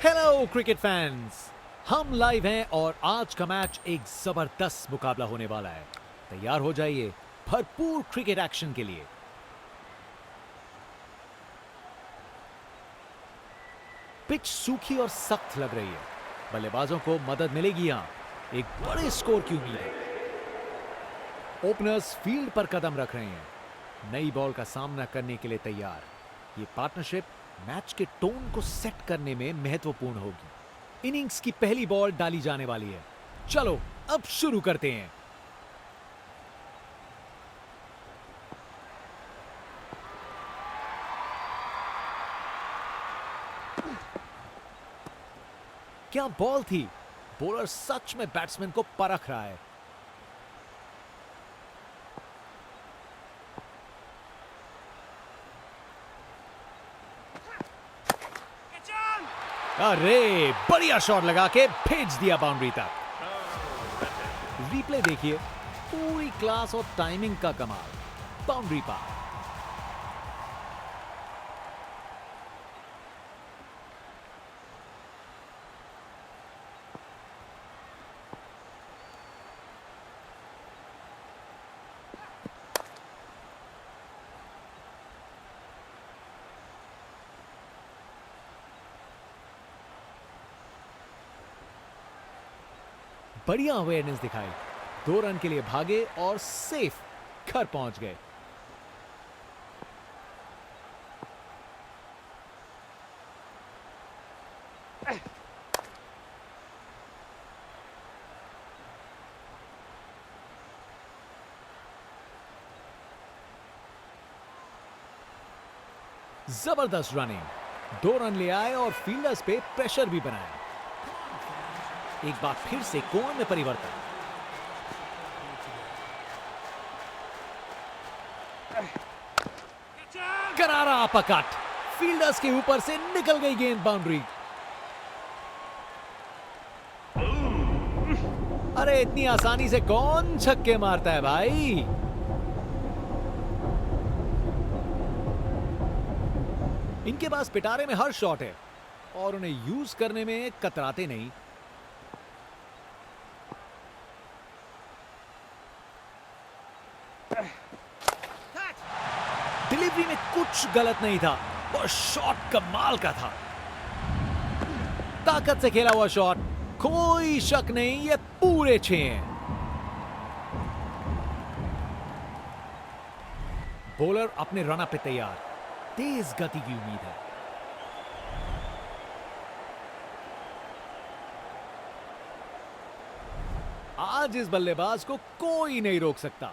Hello cricket fans, हम live हैं और आज का मैच एक जबरदस्त मुकाबला होने वाला है। तैयार हो जाइए भरपूर क्रिकेट एक्शन के लिए। पिच सूखी और सख्त लग रही है। बल्लेबाजों को मदद मिलेगी यहां। एक बड़े स्कोर की उम्मीद है। ओपनर्स फील्ड पर कदम रख रहे हैं, नई बॉल का सामना करने के लिए तैयार। ये पार्टनरशिप मैच के टोन को सेट करने में महत्वपूर्ण होगी। इनिंग्स की पहली बॉल डाली जाने वाली है। चलो अब शुरू करते हैं। क्या बॉल थी! बॉलर सच में बैट्समैन को परख रहा है। अरे बढ़िया शॉट लगा के भेज दिया बाउंड्री तक। रिप्ले देखिए, पूरी क्लास और टाइमिंग का कमाल। बाउंड्री पार। बढ़िया अवेयरनेस दिखाई। 2 रन के लिए भागे और सेफ घर पहुंच गए। जबरदस्त रनिंग। 2 रन ले आए और फील्डर्स पे प्रेशर भी बनाया। एक बार फिर से कोण में परिवर्तन। करारा अपरकट। फील्डर्स के ऊपर से निकल गई गेंद बाउंड्री। अरे इतनी आसानी से कौन छक्के मारता है भाई। इनके पास पिटारे में हर शॉट है और उन्हें यूज करने में कतराते नहीं। डिलीवरी में कुछ गलत नहीं था और शॉट कमाल का था। ताकत से खेला हुआ शॉट, कोई शक नहीं, ये पूरे 6 हैं। बॉलर अपने रनअप पे तैयार। तेज गति की उम्मीद है। आज इस बल्लेबाज को कोई नहीं रोक सकता।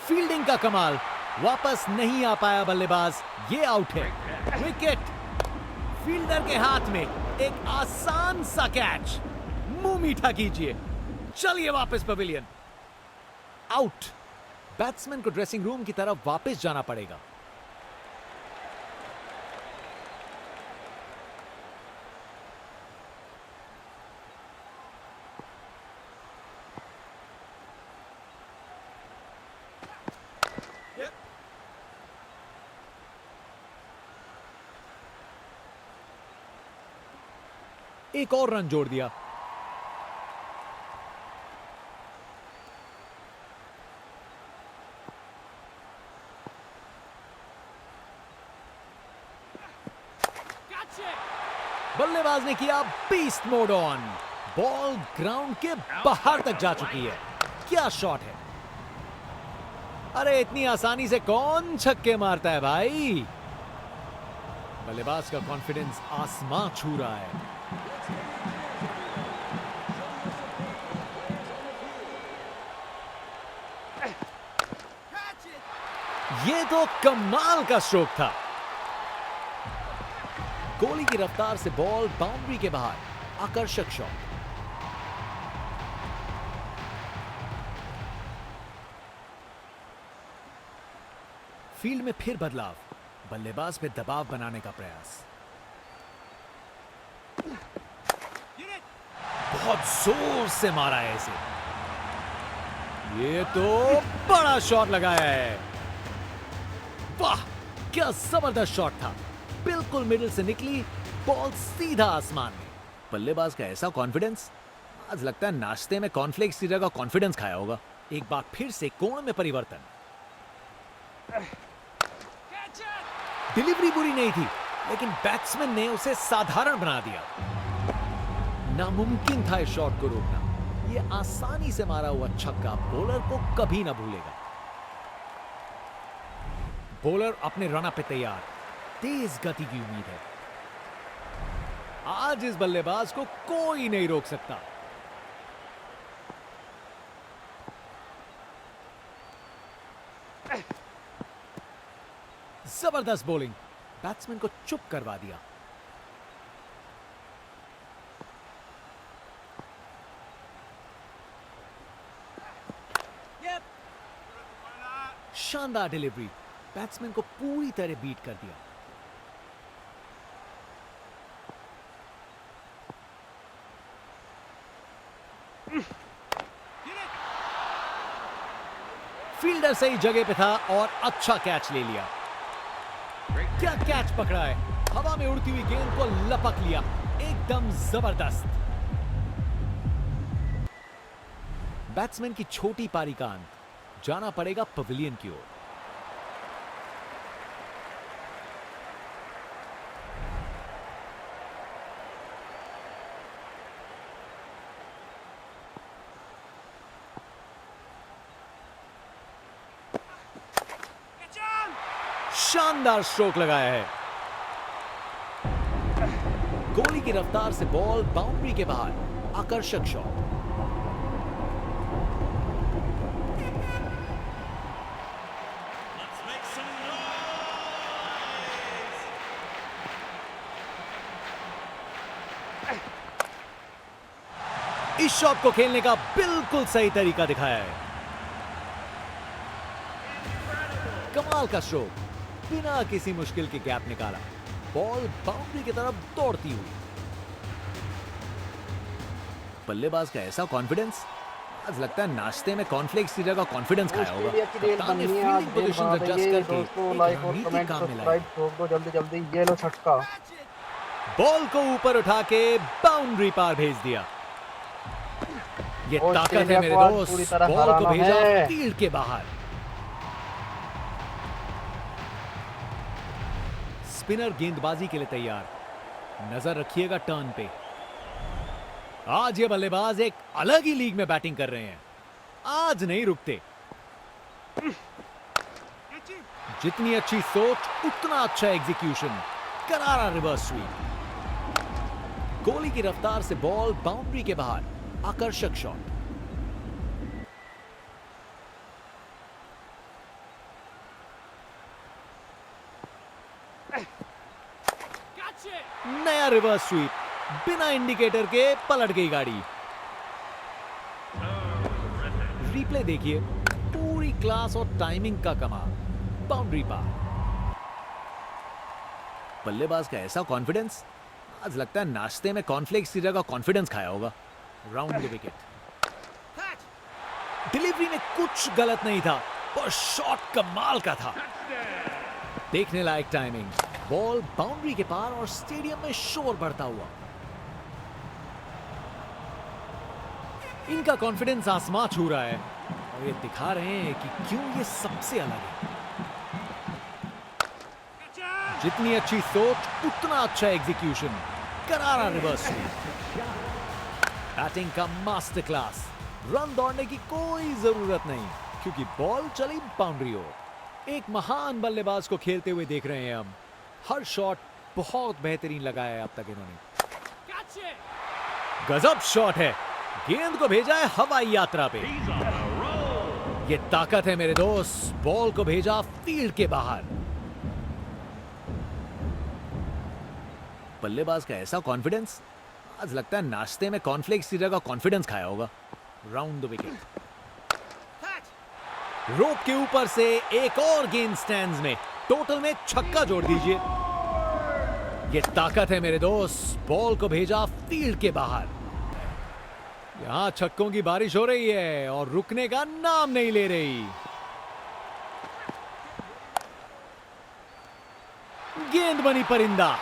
फील्डिंग का कमाल। वापस नहीं आ पाया बल्लेबाज। ये आउट है। विकेट। फील्डर के हाथ में एक आसान सा कैच। मुंह मीठा कीजिए। चलिए वापस पवेलियन। आउट। बैट्समैन को ड्रेसिंग रूम की तरफ वापस जाना पड़ेगा। एक और रन जोड़ दिया। बल्लेबाज ने किया beast mode on. Ball ground के बाहर तक जा चुकी है। क्या शॉट है! अरे इतनी आसानी से कौन छक्के मारता है भाई। बल्लेबाज का कॉन्फिडेंस आसमां छू रहा है। ये तो कमाल का स्ट्रोक था। गोली की रफ्तार से बॉल बाउंड्री के बाहर। आकर्षक शॉट। फील्ड में फिर बदलाव। बल्लेबाज पे दबाव बनाने का प्रयास। बहुत जोर से मारा है इसे। ये तो बड़ा शॉट लगाया है। वाह, क्या जबरदस्त शॉट था। बिल्कुल मिडिल से निकली बॉल सीधा आसमान में। बल्लेबाज का ऐसा कॉन्फिडेंस, आज लगता है नाश्ते में कॉर्नफ्लेक्स की जगह कॉन्फिडेंस खाया होगा। एक बार फिर से कोण में परिवर्तन। डिलीवरी बुरी नहीं थी, लेकिन बैट्समैन ने उसे साधारण बना दिया। नामुमकिन था इस शॉट को रोकना। ये आसानी से मारा हुआ छक्का बॉलर को कभी ना भूलेगा। बॉलर अपने रन पे तैयार, तेज गति की उम्मीद है। आज इस बल्लेबाज को कोई नहीं रोक सकता। जबरदस्त बॉलिंग, बैट्समैन को चुप करवा दिया। शानदार डिलीवरी, बैट्समैन को पूरी तरह बीट कर दिया। फील्डर सही जगह पे था और अच्छा कैच ले लिया। क्या कैच पकड़ा है, हवा में उड़ती हुई गेंद को लपक लिया, एकदम जबरदस्त। बैट्समैन की छोटी पारी का अंत, जाना पड़ेगा पवेलियन की ओर। शानदार स्ट्रोक लगाया है। गोली की रफ्तार से बॉल बाउंड्री के बाहर, आकर्षक शॉट। इस शॉट को खेलने का बिल्कुल सही तरीका दिखाया है। कमाल का स्ट्रोक, बिना किसी मुश्किल के गैप निकाला, बॉल बाउंड्री की तरफ दौड़ती हुई। बल्लेबाज का ऐसा कॉन्फिडेंस, आज लगता है नाश्ते में कॉर्नफ्लेक्स की जगह कॉन्फिडेंस खाया होगा। कप्तान ने फील्डिंग पोजीशन एडजस्ट करके एक रणनीतिक काम में लाया। ठोक दो जल्दी जल्दी, ये लो छक्का। बॉल को ऊपर उठा के बाउंड्री पार भेज दिया। ये ताकत है मेरे दोस्त, बॉल को भेजा फील्ड के बाहर। स्पिनर गेंदबाजी के लिए तैयार, नजर रखिएगा टर्न पे। आज ये बल्लेबाज एक अलग ही लीग में बैटिंग कर रहे हैं, आज नहीं रुकते। जितनी अच्छी सोच उतना अच्छा एग्जीक्यूशन, करारा रिवर्स स्वीप। गोली की रफ्तार से बॉल बाउंड्री के बाहर, आकर्षक शॉट। नया रिवर्स स्वीप, बिना इंडिकेटर के पलट गई गाड़ी। रिप्ले देखिए, पूरी क्लास और टाइमिंग का कमाल, बाउंड्री पार। बल्लेबाज का ऐसा कॉन्फिडेंस, आज लगता है नाश्ते में कॉर्नफ्लेक्स की जगह कॉन्फिडेंस खाया होगा। Round the wicket. डिलीवरी में कुछ गलत नहीं था, पर शॉट कमाल का था। देखने लायक टाइमिंग, बॉल बाउंड्री के पार और स्टेडियम में शोर बढ़ता हुआ। इनका कॉन्फिडेंस आसमां छू रहा है और ये दिखा रहे हैं कि क्यों ये सबसे अलग है। जितनी अच्छी सोच उतना अच्छा एग्जीक्यूशन, करारा रिवर्स स्वीप। बैटिंग का मास्टर क्लास, रन दौड़ने की कोई जरूरत नहीं क्योंकि बॉल चली बाउंड्री ओर। एक महान बल्लेबाज को खेलते हुए देख रहे हैं हम। हर शॉट बहुत बेहतरीन लगाया है अब तक इन्होंने। गजब शॉट है, गेंद को भेजा है हवाई यात्रा पे। ये ताकत है मेरे दोस्त, बॉल को भेजा फील्ड के बाहर। बल्लेबाज का ऐसा कॉन्फिडेंस, आज लगता है नाश्ते में कॉर्नफ्लेक्स की जगह कॉन्फिडेंस खाया होगा। Round the wicket. रोप के ऊपर से एक और गेंद स्टैंड्स में, टोटल में छक्का जोड़ दीजिए। ये ताकत है मेरे दोस्त, बॉल को भेजा फील्ड के बाहर। यहां छक्कों की बारिश हो रही है और रुकने का नाम नहीं ले रही। गेंद बनी परिंदा।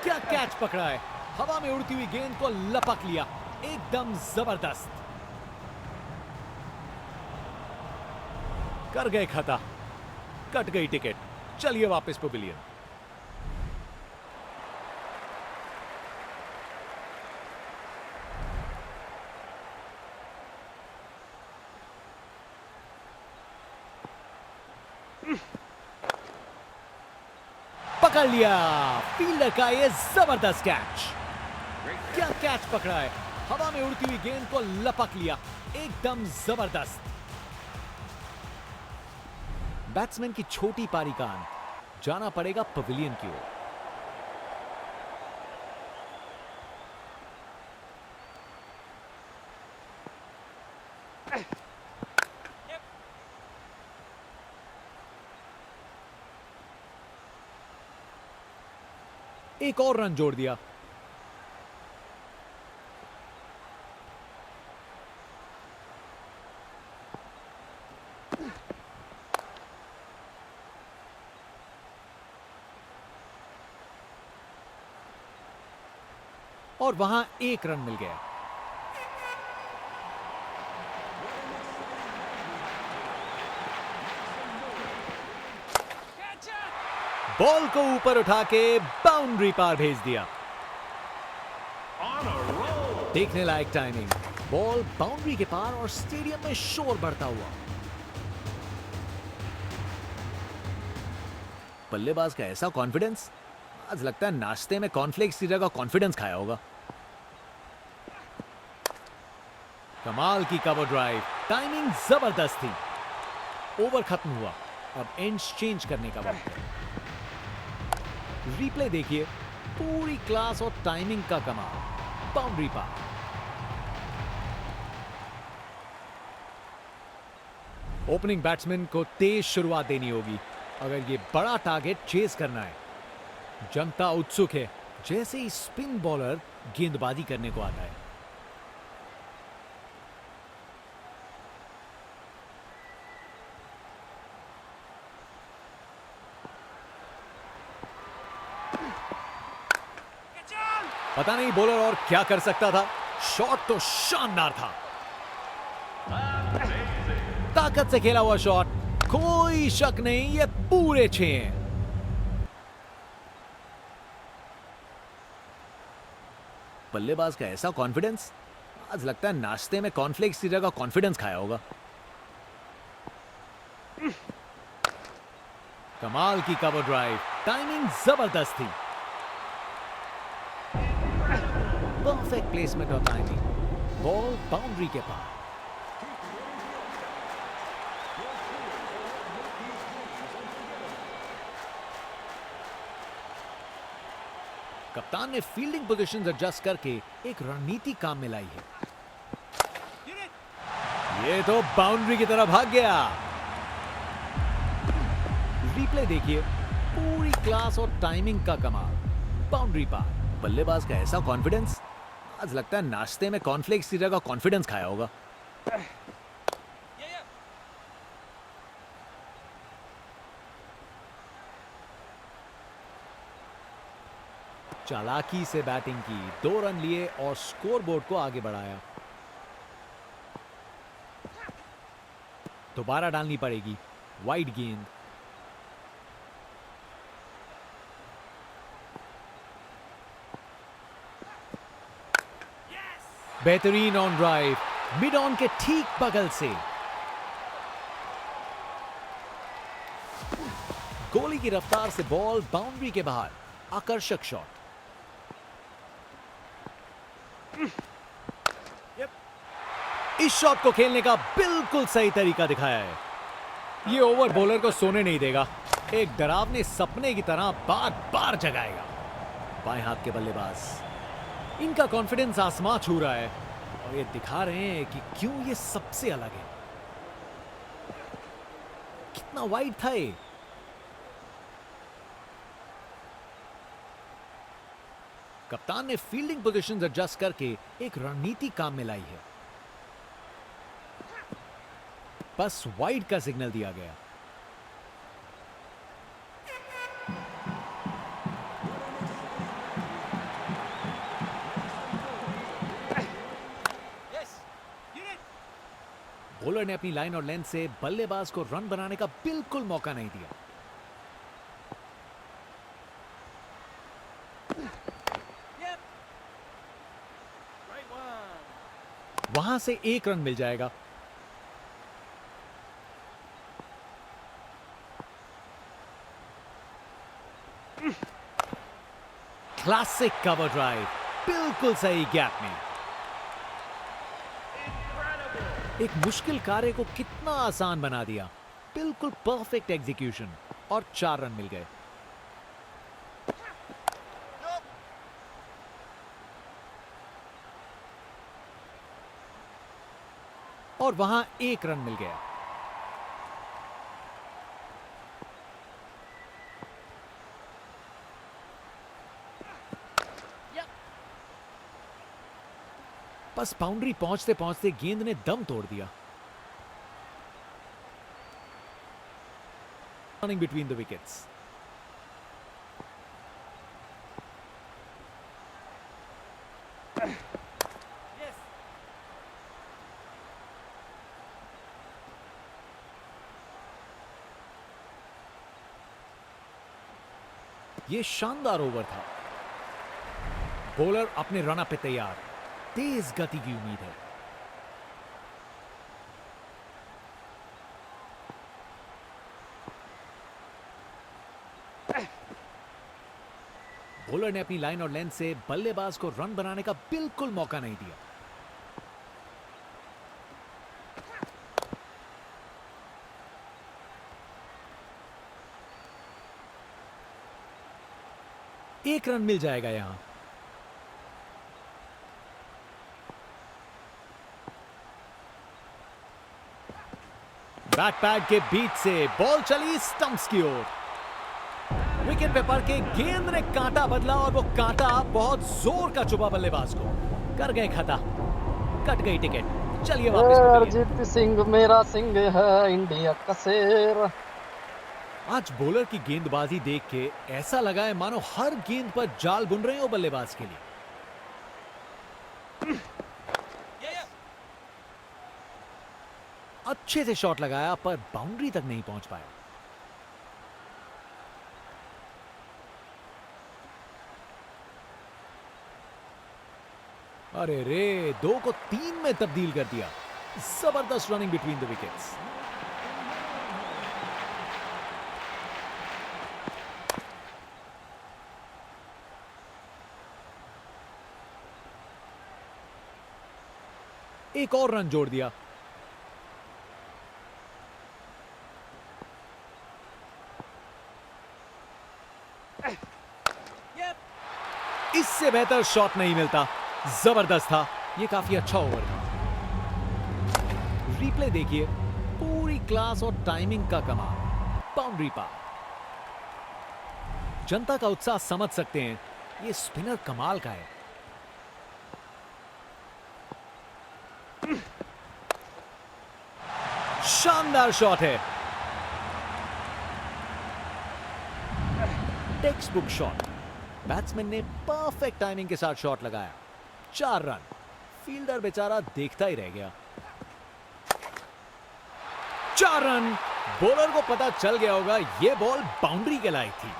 क्या कैच पकड़ा है। हवा में उड़ती हुई गेंद को लपक लिया। एकदम जबरदस्त। कर गए खता। कट गई टिकट। चलिए वापस पवेलियन। पकड़ लिया। फील्डर का ये जबरदस्त कैच। क्या कैच पकड़ा है। हवा में उड़ती हुई गेंद को लपक लिया। एकदम जबरदस्त। बैट्समैन की छोटी पारी का अंत। जाना पड़ेगा पवेलियन की ओर। एक और रन जोड़ दिया। और वहां एक रन मिल गया। बॉल को ऊपर उठा के बाउंड्री पार भेज दिया। देखने लायक टाइमिंग। बॉल बाउंड्री के पार और स्टेडियम में शोर बढ़ता हुआ। बल्लेबाज का ऐसा कॉन्फिडेंस। आज लगता है नाश्ते में कॉर्नफ्लेक्स की जगह कॉन्फिडेंस खाया होगा। कमाल की कवर ड्राइव। टाइमिंग जबरदस्त थी। ओवर खत्म हुआ। अब एंड्स चेंज करने का वक्त है। रिप्ले देखिए। पूरी क्लास और टाइमिंग का कमाल। बाउंड्री पार। ओपनिंग बैट्समैन को तेज शुरुआत देनी होगी अगर ये बड़ा टारगेट चेज करना है। जनता उत्सुक है। जैसे ही स्पिन बॉलर गेंदबाजी करने को आता है। पता नहीं बॉलर और क्या कर सकता था। शॉट तो शानदार था। ताकत से खेला हुआ शॉट। कोई शक नहीं ये पूरे 6 हैं। बल्लेबाज का ऐसा कॉन्फिडेंस। आज लगता है नाश्ते में कॉर्नफ्लेक्स की जगह कॉन्फिडेंस खाया होगा। कमाल की कवर ड्राइव। टाइमिंग जबरदस्त थी। परफेक्ट प्लेसमेंट और टाइमिंग। बॉल बाउंड्री के पार। कप्तान ने फील्डिंग पोजीशंस एडजस्ट करके एक रणनीति काम में लाई है। ये तो बाउंड्री की तरफ भाग गया। रिप्ले देखिए। पूरी क्लास और टाइमिंग का कमाल। बाउंड्री पार। बल्लेबाज का ऐसा कॉन्फिडेंस। आज लगता है नाश्ते में कॉर्नफ्लेक्स की जगह कॉन्फिडेंस खाया होगा। चालाकी से बैटिंग की। 2 रन लिए और स्कोरबोर्ड को आगे बढ़ाया। दोबारा डालनी पड़ेगी। वाइड गेंद। बेहतरीन ऑन ड्राइव। मिड ऑन के ठीक बगल से। गोली की रफ्तार से बॉल बाउंड्री के बाहर। आकर्षक शॉट। इस शॉट को खेलने का बिल्कुल सही तरीका दिखाया है। ये ओवर बॉलर को सोने नहीं देगा। एक डरावने सपने की तरह बार बार जगाएगा। बाएं हाथ के बल्लेबाज। इनका कॉन्फिडेंस आसमां छू रहा है और ये दिखा रहे हैं कि क्यों ये सबसे अलग है। कितना वाइड था ये। कप्तान ने फील्डिंग पोजीशंस एडजस्ट करके एक रणनीति काम में लाई है। बस वाइड का सिग्नल दिया गया। बॉलर ने अपनी लाइन और लेंथ से बल्लेबाज को रन बनाने का बिल्कुल मौका नहीं दिया। वहां से एक रन मिल जाएगा। क्लासिक कवर ड्राइव, बिल्कुल सही गैप में। एक मुश्किल कार्य को कितना आसान बना दिया। बिल्कुल परफेक्ट एग्जीक्यूशन और 4 रन मिल गए। और वहां 1 रन मिल गया। बस बाउंड्री पहुंचते पहुंचते गेंद ने दम तोड़ दिया। Running between the wickets. ये शानदार ओवर था। बॉलर अपने रन अप पे तैयार। तेज गति की उम्मीद है। बॉलर ने अपनी लाइन और लेंथ से बल्लेबाज को रन बनाने का बिल्कुल मौका नहीं दिया। एक रन मिल जाएगा यहां। बैट पैड के बीच से बॉल चली स्टंप्स की ओर। विकेट पे पड़ के गेंद ने कांटा बदला और वो कांटा बहुत जोर का चुभा बल्लेबाज को। कर गए खता, कट गई टिकट। चलिए वापस अरिजीत सिंह मेरा सिंह है, इंडिया का शेर। आज बॉलर की गेंदबाजी देख के ऐसा लगा है मानो हर गेंद पर जाल बुन रहे हो बल्लेबाज के लिए। अच्छे से शॉट लगाया पर बाउंड्री तक नहीं पहुंच पाया। अरे रे, 2 को 3 में तब्दील कर दिया। जबरदस्त रनिंग बिटवीन द विकेट्स। एक और रन जोड़ दिया। इससे बेहतर शॉट नहीं मिलता। जबरदस्त था। यह काफी अच्छा ओवर था। रिप्ले देखिए, पूरी क्लास और टाइमिंग का कमाल। बाउंड्री पार। जनता का उत्साह समझ सकते हैं। यह स्पिनर कमाल का है। शानदार शॉट है। Text book shot. बैट्समैन ने परफेक्ट टाइमिंग के साथ शॉट लगाया। 4 रन। फील्डर बेचारा देखता ही रह गया। 4 रन। बॉलर को पता चल गया होगा यह बॉल बाउंड्री के लायक थी।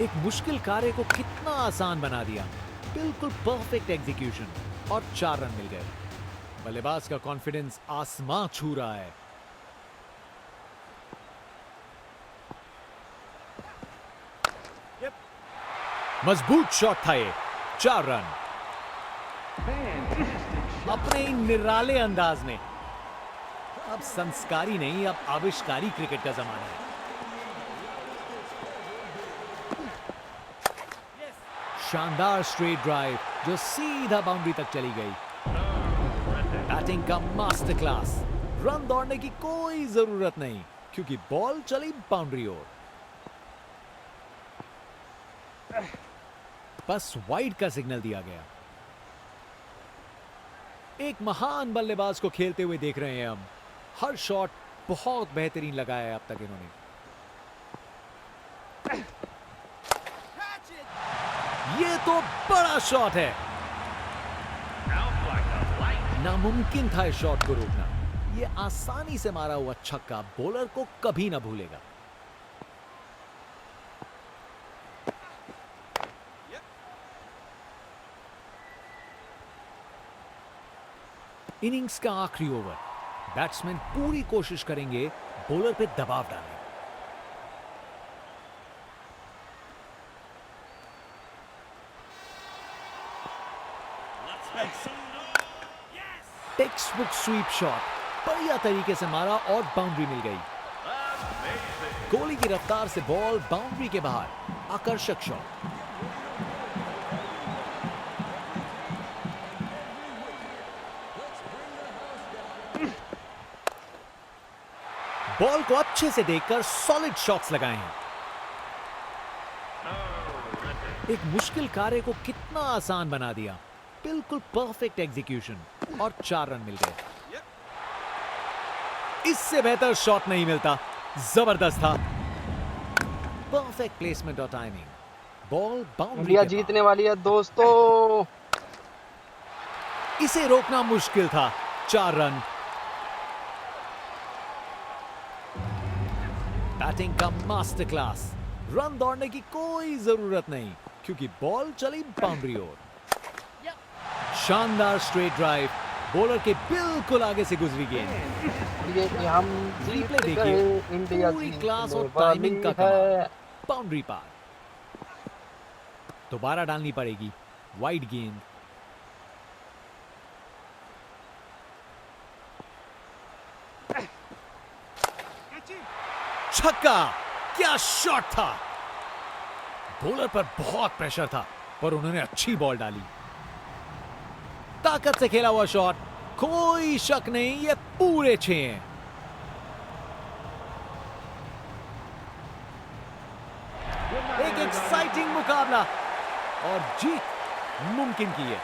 एक मुश्किल कार्य को कितना आसान बना दिया। बिल्कुल परफेक्ट एग्जीक्यूशन और 4 रन मिल गए। बल्लेबाज का कॉन्फिडेंस आसमां छू रहा है। मजबूत शॉट था ये। 4 रन। अपने ही निराले अंदाज में। अब संस्कारी नहीं, अब आविष्कारी क्रिकेट का जमाना है। शानदार स्ट्रेट ड्राइव जो सीधा बाउंड्री तक चली गई। बैटिंग का मास्टर क्लास। रन दौड़ने की कोई जरूरत नहीं क्योंकि बॉल चली बाउंड्री ओर। बस वाइड का सिग्नल दिया गया। एक महान बल्लेबाज को खेलते हुए देख रहे हैं हम। हर शॉट बहुत बेहतरीन लगाया है अब तक इन्होंने। ये तो बड़ा शॉट है। नामुमकिन था इस शॉट को रोकना। ये आसानी से मारा हुआ छक्का बॉलर को कभी ना भूलेगा। इनिंग्स का आखिरी ओवर। बैट्समैन पूरी कोशिश करेंगे बॉलर पे दबाव डालने। टेक्स्ट बुक स्वीप शॉट बढ़िया तरीके से मारा और बाउंड्री मिल गई। गोली की रफ्तार से बॉल बाउंड्री के बाहर। आकर्षक शॉट। बॉल को अच्छे से देखकर सॉलिड शॉट्स लगाए हैं। एक मुश्किल कार्य को कितना आसान बना दिया। बिल्कुल परफेक्ट एग्जीक्यूशन और 4 रन मिल गए। इससे बेहतर शॉट नहीं मिलता। जबरदस्त था। परफेक्ट प्लेसमेंट और टाइमिंग। बॉल बाउंड्री इंडिया जीतने वाली है दोस्तों। इसे रोकना मुश्किल था। 4 रन। बैटिंग का मास्टर क्लास। रन दौड़ने की कोई जरूरत नहीं क्योंकि बॉल चली बाउंड्री ओर। शानदार स्ट्रेट ड्राइव। बॉलर के बिल्कुल आगे से गुजरी गेंद। ये कि हम रिप्ले जीत देखिए। गए, इंडिया पूरी जीतने क्लास और वाली टाइमिंग का है। कमाल। बाउंड्री पार। दोबारा डालनी पड़ेगी वाइड गेंद। छक्का। क्या शॉट था। बॉलर पर बहुत प्रेशर था पर उन्होंने अच्छी बॉल डाली। ताकत से खेला हुआ शॉट। कोई शक नहीं ये पूरे 6 हैं। एक एक्साइटिंग मुकाबला और जीत मुमकिन की है।